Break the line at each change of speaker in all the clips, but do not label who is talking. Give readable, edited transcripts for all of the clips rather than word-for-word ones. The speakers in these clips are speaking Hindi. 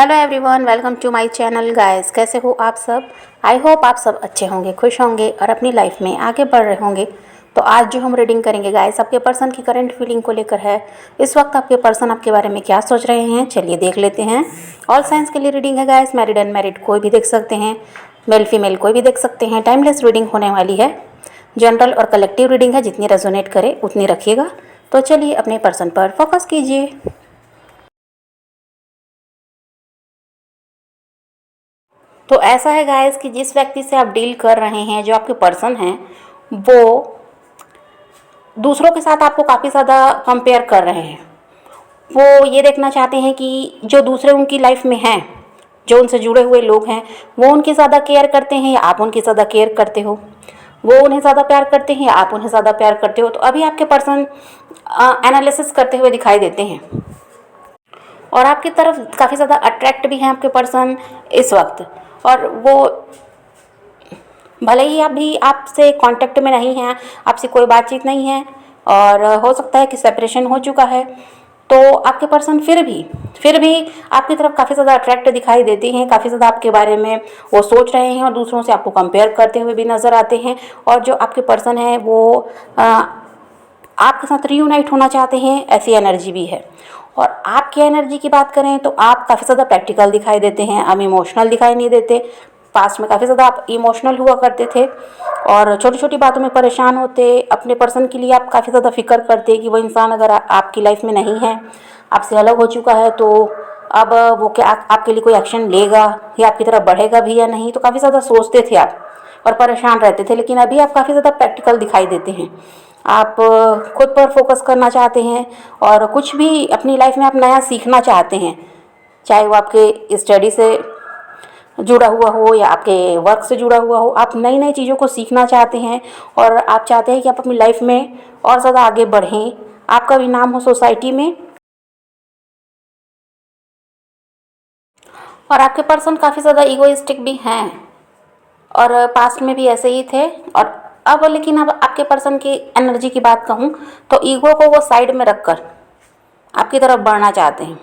Hello everyone, welcome to my channel guys. कैसे हो आप सब? आई होप आप सब अच्छे होंगे, खुश होंगे और अपनी लाइफ में आगे बढ़ रहे होंगे। तो आज जो हम रीडिंग करेंगे गाइस, आपके पर्सन की करंट फीलिंग को लेकर है। इस वक्त आपके पर्सन आपके बारे में क्या सोच रहे हैं, चलिए देख लेते हैं। ऑल साइंस के लिए रीडिंग है गाइस, मैरिड अनमैरिड कोई भी देख सकते हैं, मेल फीमेल कोई भी देख सकते हैं। टाइमलेस रीडिंग होने वाली है, जनरल और कलेक्टिव रीडिंग है, जितनी रेजोनेट करे उतनी रखिएगा। तो चलिए अपने पर्सन पर फोकस कीजिए। तो ऐसा है गाइस कि जिस व्यक्ति से आप डील कर रहे हैं, जो आपके पर्सन हैं, वो दूसरों के साथ आपको काफ़ी ज़्यादा कंपेयर कर रहे हैं। वो ये देखना चाहते हैं कि जो दूसरे उनकी लाइफ में हैं, जो उनसे जुड़े हुए लोग हैं, वो उनकी ज़्यादा केयर करते हैं या आप उनकी ज़्यादा केयर करते हो। वो उन्हें ज़्यादा प्यार करते हैं या आप उन्हें ज़्यादा प्यार करते हो। तो अभी आपके पर्सन एनालिसिस करते हुए दिखाई देते हैं और आपकी तरफ काफ़ी ज़्यादा अट्रैक्ट भी हैं आपके पर्सन इस वक्त। और वो भले ही अभी आपसे कांटेक्ट में नहीं हैं, आपसे कोई बातचीत नहीं है और हो सकता है कि सेपरेशन हो चुका है, तो आपके पर्सन फिर भी आपकी तरफ काफ़ी ज़्यादा अट्रैक्ट दिखाई देते हैं। काफ़ी ज़्यादा आपके बारे में वो सोच रहे हैं और दूसरों से आपको कंपेयर करते हुए भी नज़र आते हैं। और जो आपके पर्सन है वो आपके साथ रीयूनाइट होना चाहते हैं, ऐसी एनर्जी भी है। और आपकी एनर्जी की बात करें तो आप काफ़ी ज़्यादा प्रैक्टिकल दिखाई देते हैं, आप इमोशनल दिखाई नहीं देते। पास्ट में काफ़ी ज़्यादा आप इमोशनल हुआ करते थे और छोटी छोटी बातों में परेशान होते। अपने पर्सन के लिए आप काफ़ी ज़्यादा फिक्र करते कि वो इंसान अगर आपकी लाइफ में नहीं है, आपसे अलग हो चुका है, तो अब वो क्या आपके लिए कोई एक्शन लेगा या आपकी तरफ बढ़ेगा भी या नहीं। तो काफ़ी ज़्यादा सोचते थे आप और परेशान रहते थे। लेकिन अभी आप काफ़ी ज़्यादा प्रैक्टिकल दिखाई देते हैं। आप खुद पर फोकस करना चाहते हैं और कुछ भी अपनी लाइफ में आप नया सीखना चाहते हैं, चाहे वो आपके स्टडी से जुड़ा हुआ हो या आपके वर्क से जुड़ा हुआ हो। आप नई नई चीज़ों को सीखना चाहते हैं और आप चाहते हैं कि आप अपनी लाइफ में और ज़्यादा आगे बढ़ें, आपका भी नाम हो सोसाइटी में। और आपके पर्सन काफ़ी ज़्यादा ईगोइस्टिक भी हैं और पास्ट में भी ऐसे ही थे। और अब लेकिन अब आपके पर्सन की एनर्जी की बात कहूँ तो ईगो को वो साइड में रखकर आपकी तरफ बढ़ना चाहते हैं।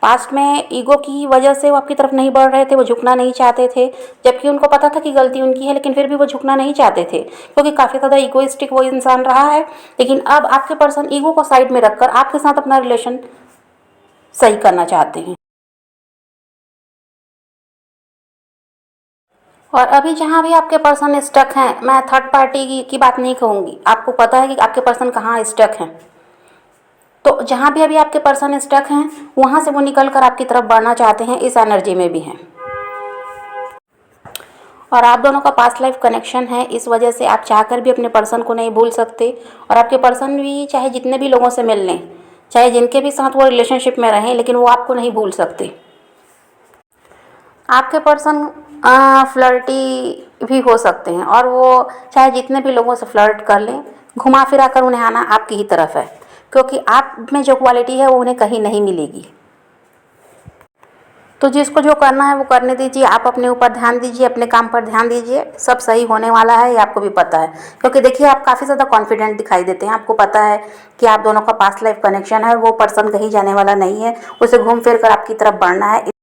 पास्ट में ईगो की वजह से वो आपकी तरफ नहीं बढ़ रहे थे, वो झुकना नहीं चाहते थे, जबकि उनको पता था कि गलती उनकी है, लेकिन फिर भी वो झुकना नहीं चाहते थे क्योंकि काफ़ी ज़्यादा ईगोइस्टिक वो इंसान रहा है। लेकिन अब आपके पर्सन ईगो को साइड में रखकर आपके साथ अपना रिलेशन सही करना चाहते हैं। और अभी जहाँ भी आपके पर्सन स्टक हैं, मैं थर्ड पार्टी की बात नहीं कहूँगी, आपको पता है कि आपके पर्सन कहाँ स्टक हैं। तो जहाँ भी अभी आपके पर्सन स्टक हैं, वहाँ से वो निकल कर आपकी तरफ बढ़ना चाहते हैं, इस एनर्जी में भी हैं। और आप दोनों का पास्ट लाइफ कनेक्शन है, इस वजह से आप चाहकर भी अपने पर्सन को नहीं भूल सकते। और आपके पर्सन भी चाहे जितने भी लोगों से मिल लें, चाहे जिनके भी साथ वो रिलेशनशिप में रहें, लेकिन वो आपको नहीं भूल सकते। आपके पर्सन फ्लर्टी भी हो सकते हैं और वो चाहे जितने भी लोगों से फ्लर्ट कर लें, घुमा फिरा कर उन्हें आना आपकी ही तरफ है, क्योंकि आप में जो क्वालिटी है वो उन्हें कहीं नहीं मिलेगी। तो जिसको जो करना है वो करने दीजिए, आप अपने ऊपर ध्यान दीजिए, अपने काम पर ध्यान दीजिए, सब सही होने वाला है, ये आपको भी पता है। क्योंकि देखिए आप काफ़ी ज़्यादा कॉन्फिडेंट दिखाई देते हैं, आपको पता है कि आप दोनों का पास्ट लाइफ कनेक्शन है और वो पर्सन कहीं जाने वाला नहीं है, उसे घूम फिर कर आपकी तरफ बढ़ना है।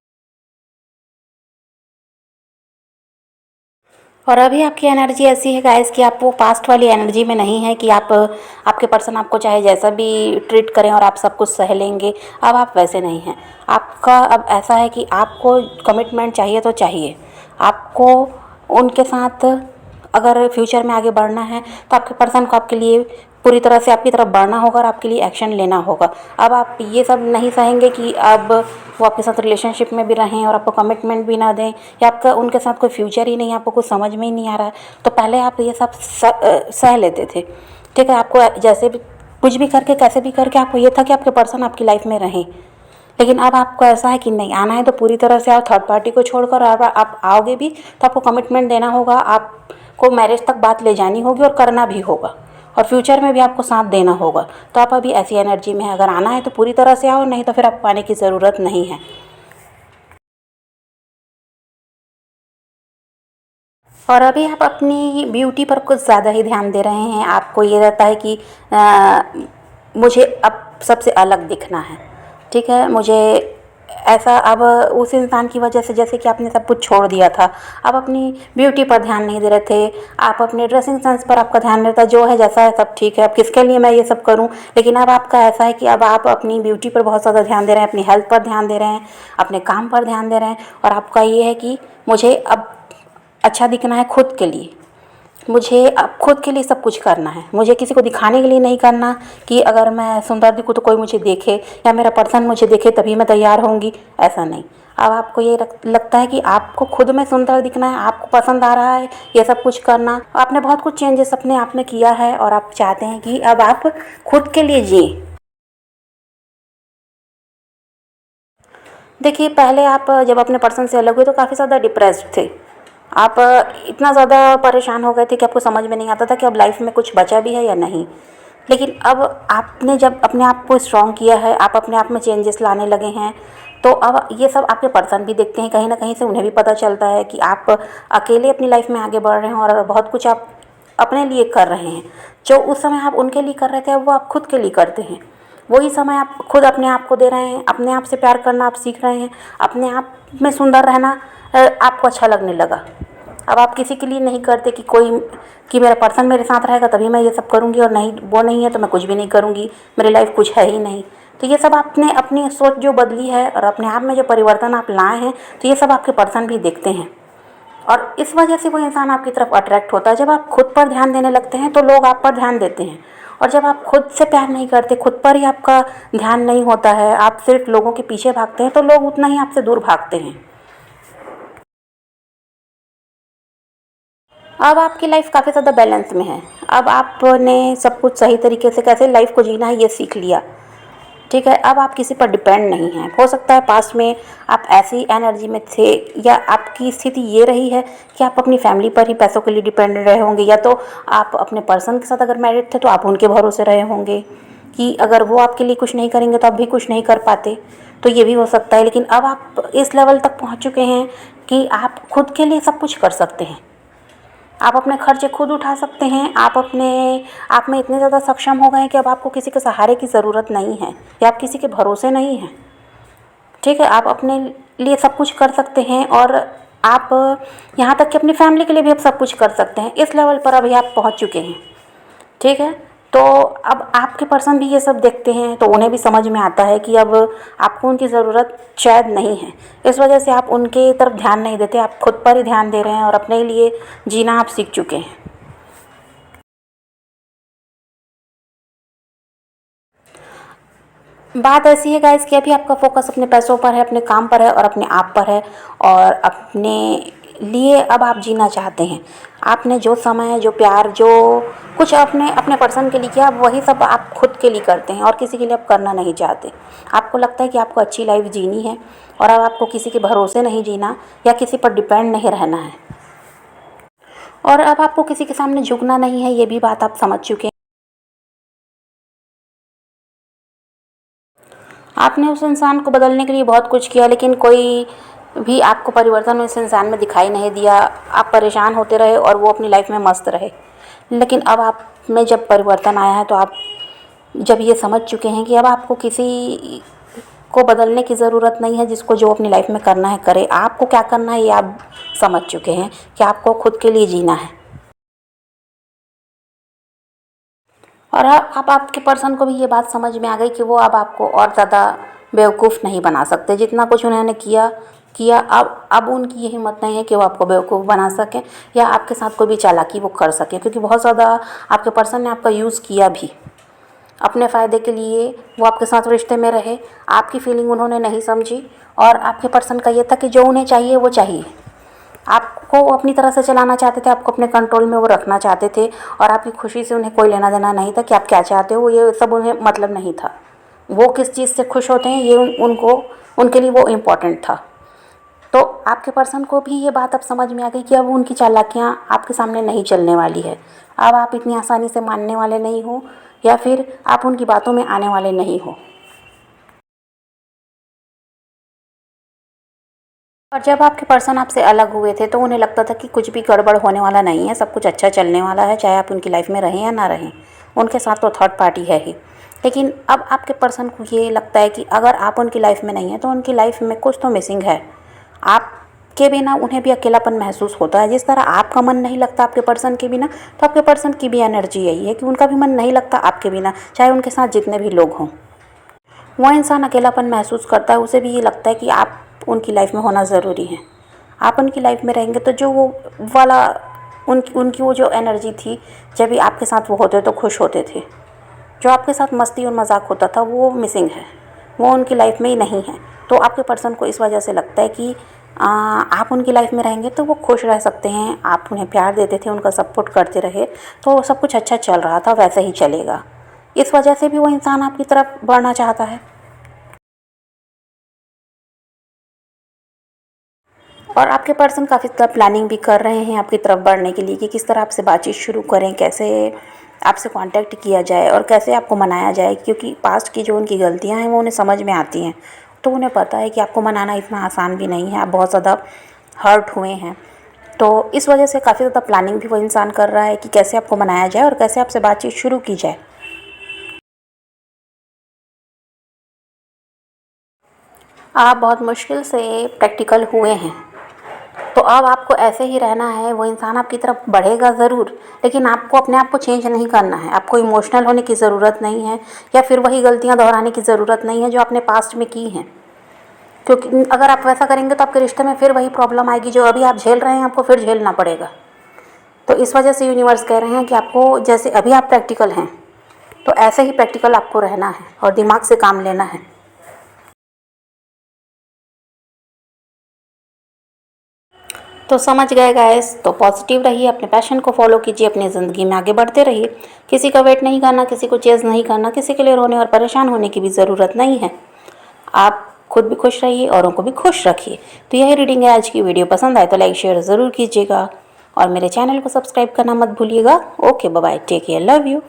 और अभी आपकी एनर्जी ऐसी है गाइस कि आप वो पास्ट वाली एनर्जी में नहीं है कि आप आपके पर्सन आपको चाहे जैसा भी ट्रीट करें और आप सब कुछ सह लेंगे। अब आप वैसे नहीं हैं। आपका अब ऐसा है कि आपको कमिटमेंट चाहिए तो चाहिए। आपको उनके साथ अगर फ्यूचर में आगे बढ़ना है तो आपके पर्सन को आपके लिए पूरी तरह से आपकी तरफ बढ़ना होगा और आपके लिए एक्शन लेना होगा। अब आप ये सब नहीं सहेंगे कि अब वो आपके साथ रिलेशनशिप में भी रहें और आपको कमिटमेंट भी ना दें, या आपका उनके साथ कोई फ्यूचर ही नहीं, आपको कुछ समझ में ही नहीं आ रहा है। तो पहले आप ये सब सह लेते थे, ठीक है। आपको जैसे भी कुछ भी करके कैसे भी करके आपको ये था कि आपके पर्सन आपकी लाइफ में रहें। लेकिन अब आपको ऐसा है कि नहीं, आना है तो पूरी तरह से आओ, थर्ड पार्टी को छोड़कर। और आप आओगे भी तो आपको कमिटमेंट देना होगा, आपको मैरिज तक बात ले जानी होगी और करना भी होगा, और फ्यूचर में भी आपको साथ देना होगा। तो आप अभी ऐसी एनर्जी में है, अगर आना है तो पूरी तरह से आओ, नहीं तो फिर आपको आने की ज़रूरत नहीं है। और अभी आप अपनी ब्यूटी पर कुछ ज़्यादा ही ध्यान दे रहे हैं। आपको ये रहता है कि मुझे अब सबसे अलग दिखना है, ठीक है, मुझे ऐसा अब उस इंसान की वजह से जैसे कि आपने सब कुछ छोड़ दिया था, आप अपनी ब्यूटी पर ध्यान नहीं दे रहे थे, आप अपने ड्रेसिंग सेंस पर आपका ध्यान नहीं था, जो है जैसा है सब ठीक है, अब किसके लिए मैं ये सब करूं। लेकिन अब आपका ऐसा है कि अब आप अपनी ब्यूटी पर बहुत ज़्यादा ध्यान दे रहे हैं, अपनी हेल्थ पर ध्यान दे रहे हैं, अपने काम पर ध्यान दे रहे हैं, और आपका ये है कि मुझे अब अच्छा दिखना है खुद के लिए, मुझे अब खुद के लिए सब कुछ करना है, मुझे किसी को दिखाने के लिए नहीं करना कि अगर मैं सुंदर दिखूँ तो कोई मुझे देखे या मेरा पर्सन मुझे देखे तभी मैं तैयार होंगी, ऐसा नहीं। अब आपको ये लगता है कि आपको खुद में सुंदर दिखना है, आपको पसंद आ रहा है ये सब कुछ करना। आपने बहुत कुछ चेंजेस अपने आप में किया है और आप चाहते हैं कि अब आप खुद के लिए जिए। देखिए, पहले आप जब अपने पर्सन से अलग हुए तो काफ़ी ज़्यादा डिप्रेस्ड थे। आप इतना ज़्यादा परेशान हो गए थे कि आपको समझ में नहीं आता था कि अब लाइफ में कुछ बचा भी है या नहीं। लेकिन अब आपने जब अपने आप को स्ट्रॉन्ग किया है, आप अपने आप में चेंजेस लाने लगे हैं, तो अब ये सब आपके पर्सन भी देखते हैं, कहीं ना कहीं से उन्हें भी पता चलता है कि आप अकेले अपनी लाइफ में आगे बढ़ रहे हैं और बहुत कुछ आप अपने लिए कर रहे हैं। जो उस समय आप उनके लिए कर रहे थे अब वो आप खुद के लिए करते हैं। वही समय आप खुद अपने आप को दे रहे हैं, अपने आप से प्यार करना आप सीख रहे हैं, अपने आप में सुंदर रहना आपको अच्छा लगने लगा। अब आप किसी के लिए नहीं करते कि कोई कि मेरा पर्सन मेरे साथ रहेगा तभी मैं ये सब करूँगी, और नहीं वो नहीं है तो मैं कुछ भी नहीं करूँगी, मेरी लाइफ कुछ है ही नहीं। तो ये सब आपने अपनी सोच जो बदली है और अपने आप में जो परिवर्तन आप लाए हैं, तो ये सब आपके पर्सन भी देखते हैं, और इस वजह से वो इंसान आपकी तरफ अट्रैक्ट होता है। जब आप खुद पर ध्यान देने लगते हैं तो लोग आप पर ध्यान देते हैं, और जब आप खुद से प्यार नहीं करते, खुद पर ही आपका ध्यान नहीं होता है, आप सिर्फ लोगों के पीछे भागते हैं, तो लोग उतना ही आपसे दूर भागते हैं। अब आपकी लाइफ काफ़ी ज़्यादा बैलेंस में है। अब आपने सब कुछ सही तरीके से कैसे लाइफ को जीना है ये सीख लिया, ठीक है। अब आप किसी पर डिपेंड नहीं हैं। हो सकता है पास्ट में आप ऐसी एनर्जी में थे, या आपकी स्थिति ये रही है कि आप अपनी फैमिली पर ही पैसों के लिए डिपेंड रहे होंगे, या तो आप अपने पर्सन के साथ अगर मैरिड थे तो आप उनके भरोसे रहे होंगे कि अगर वो आपके लिए कुछ नहीं करेंगे तो आप भी कुछ नहीं कर पाते, तो ये भी हो सकता है। लेकिन अब आप इस लेवल तक पहुंच चुके हैं कि आप खुद के लिए सब कुछ कर सकते हैं, आप अपने खर्चे खुद उठा सकते हैं, आप अपने आप में इतने ज़्यादा सक्षम हो गए हैं कि अब आपको किसी के सहारे की ज़रूरत नहीं है, या आप किसी के भरोसे नहीं हैं, ठीक है। आप अपने लिए सब कुछ कर सकते हैं, और आप यहाँ तक कि अपनी फैमिली के लिए भी आप सब कुछ कर सकते हैं। इस लेवल पर अभी आप पहुँच चुके हैं, ठीक है। तो अब आपके पर्सन भी ये सब देखते हैं तो उन्हें भी समझ में आता है कि अब आपको उनकी ज़रूरत शायद नहीं है। इस वजह से आप उनके तरफ ध्यान नहीं देते, आप खुद पर ही ध्यान दे रहे हैं और अपने लिए जीना आप सीख चुके हैं। बात ऐसी है गाइस कि अभी आपका फोकस अपने पैसों पर है, अपने काम पर है और अपने आप पर है, और अपने लिए अब आप जीना चाहते हैं। आपने जो समय, जो प्यार, जो कुछ अपने अपने पर्सन के लिए किया, अब वही सब आप खुद के लिए करते हैं और किसी के लिए आप करना नहीं चाहते। आपको लगता है कि आपको अच्छी लाइफ जीनी है, और अब आपको किसी के भरोसे नहीं जीना या किसी पर डिपेंड नहीं रहना है, और अब आपको किसी के सामने झुकना नहीं है, ये भी बात आप समझ चुके हैं। आपने उस इंसान को बदलने के लिए बहुत कुछ किया, लेकिन कोई भी आपको परिवर्तन उस इंसान में दिखाई नहीं दिया। आप परेशान होते रहे और वो अपनी लाइफ में मस्त रहे। लेकिन अब आप में जब परिवर्तन आया है तो आप जब ये समझ चुके हैं कि अब आपको किसी को बदलने की ज़रूरत नहीं है, जिसको जो अपनी लाइफ में करना है करे, आपको क्या करना है ये आप समझ चुके हैं कि आपको खुद के लिए जीना है। और अब आपके पर्सन को भी ये बात समझ में आ गई कि वो अब आपको और ज़्यादा बेवकूफ़ नहीं बना सकते। जितना कुछ उन्होंने किया किया, अब उनकी ये हिम्मत नहीं है कि वो आपको बेवकूफ़ बना सकें या आपके साथ कोई भी चालाकी वो कर सकें, क्योंकि बहुत ज़्यादा आपके पर्सन ने आपका यूज़ किया भी अपने फ़ायदे के लिए। वो आपके साथ रिश्ते में रहे, आपकी फीलिंग उन्होंने नहीं समझी, और आपके पर्सन का ये था कि जो उन्हें चाहिए वो चाहिए। आपको अपनी तरह से चलाना चाहते थे, आपको अपने कंट्रोल में वो रखना चाहते थे, और आपकी खुशी से उन्हें कोई लेना देना नहीं था कि आप क्या चाहते हो, ये सब उन्हें मतलब नहीं था। वो किस चीज़ से खुश होते हैं ये उनको उनके लिए वो इम्पोर्टेंट था। तो आपके पर्सन को भी ये बात अब समझ में आ गई कि अब उनकी चालाकियाँ आपके सामने नहीं चलने वाली है। अब आप इतनी आसानी से मानने वाले नहीं हो, या फिर आप उनकी बातों में आने वाले नहीं हो। और जब आपके पर्सन आपसे अलग हुए थे तो उन्हें लगता था कि कुछ भी गड़बड़ होने वाला नहीं है, सब कुछ अच्छा चलने वाला है, चाहे आप उनकी लाइफ में रहें या ना रहें। उनके साथ तो थर्ड पार्टी है ही, लेकिन अब आपके पर्सन को ये लगता है कि अगर आप उनकी लाइफ में नहीं हैं तो उनकी लाइफ में कुछ तो मिसिंग है। आपके बिना उन्हें भी अकेलापन महसूस होता है। जिस तरह आपका मन नहीं लगता आपके पर्सन के बिना, तो आपके पर्सन की भी एनर्जी यही है कि उनका भी मन नहीं लगता आपके बिना, चाहे उनके साथ जितने भी लोग हों। वो इंसान अकेलापन महसूस करता है, उसे भी ये लगता है कि आप उनकी लाइफ में होना ज़रूरी है। आप उनकी लाइफ में रहेंगे तो जो वो वाला उनकी वो जो एनर्जी थी, जब भी आपके साथ वो होते तो खुश होते थे, जो आपके साथ मस्ती और मजाक होता था, वो मिसिंग है, वो उनकी लाइफ में ही नहीं है। तो आपके पर्सन को इस वजह से लगता है कि आप उनकी लाइफ में रहेंगे तो वो खुश रह सकते हैं। आप उन्हें प्यार देते थे, उनका सपोर्ट करते रहे, तो सब कुछ अच्छा चल रहा था, वैसे ही चलेगा। इस वजह से भी वो इंसान आपकी तरफ बढ़ना चाहता है। और आपके पर्सन काफ़ी ज़्यादा प्लानिंग भी कर रहे हैं आपकी तरफ बढ़ने के लिए कि किस तरह आपसे बातचीत शुरू करें, कैसे आपसे कांटेक्ट किया जाए और कैसे आपको मनाया जाए, क्योंकि पास्ट की जो उनकी गलतियां हैं वो उन्हें समझ में आती हैं। तो उन्हें पता है कि आपको मनाना इतना आसान भी नहीं है, आप बहुत ज़्यादा हर्ट हुए हैं। तो इस वजह से काफ़ी ज़्यादा प्लानिंग भी वो इंसान कर रहा है कि कैसे आपको मनाया जाए और कैसे आपसे बातचीत शुरू की जाए। आप बहुत मुश्किल से प्रैक्टिकल हुए हैं, तो अब आपको ऐसे ही रहना है। वो इंसान आपकी तरफ बढ़ेगा ज़रूर, लेकिन आपको अपने आप को चेंज नहीं करना है। आपको इमोशनल होने की ज़रूरत नहीं है, या फिर वही गलतियां दोहराने की ज़रूरत नहीं है जो आपने पास्ट में की हैं। क्योंकि अगर आप वैसा करेंगे तो आपके रिश्ते में फिर वही प्रॉब्लम आएगी जो अभी आप झेल रहे हैं, आपको फिर झेलना पड़ेगा। तो इस वजह से यूनिवर्स कह रहे हैं कि आपको, जैसे अभी आप प्रैक्टिकल हैं, तो ऐसे ही प्रैक्टिकल आपको रहना है और दिमाग से काम लेना है। तो समझ गए गाइस, तो पॉजिटिव रहिए, अपने पैशन को फॉलो कीजिए, अपनी ज़िंदगी में आगे बढ़ते रहिए। किसी का वेट नहीं करना, किसी को चेज़ नहीं करना, किसी के लिए रोने और परेशान होने की भी ज़रूरत नहीं है। आप खुद भी खुश रहिए, औरों को भी खुश रखिए। तो यही रीडिंग है आज की। वीडियो पसंद आए तो लाइक शेयर ज़रूर कीजिएगा और मेरे चैनल को सब्सक्राइब करना मत भूलिएगा। Okay, bye bye, take care, love you.